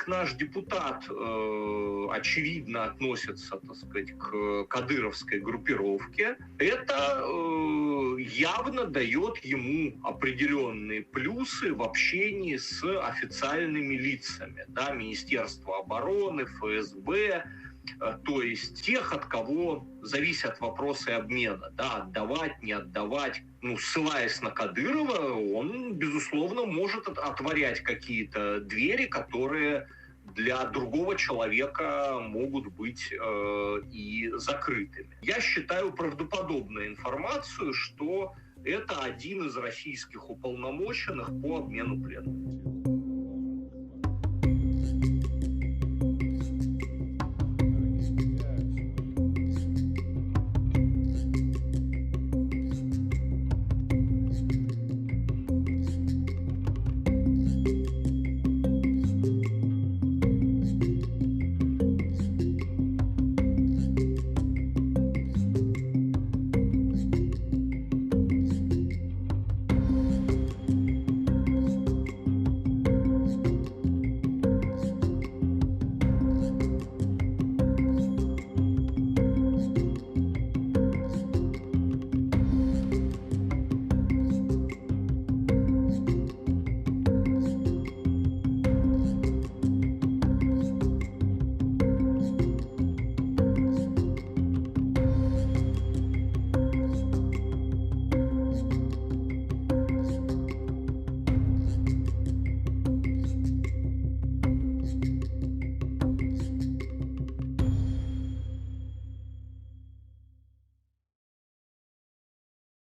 наш депутат очевидно относится, так сказать, к кадыровской группировке, это явно дает ему определенные плюсы в общении с официальными лицами, да, Министерства обороны, ФСБ, то есть тех, от кого зависят вопросы обмена, да, отдавать, не отдавать. Ссылаясь на Кадырова, он, безусловно, может отворять какие-то двери, которые для другого человека могут быть и закрытыми. Я считаю правдоподобной информацию, что это один из российских уполномоченных по обмену пленных.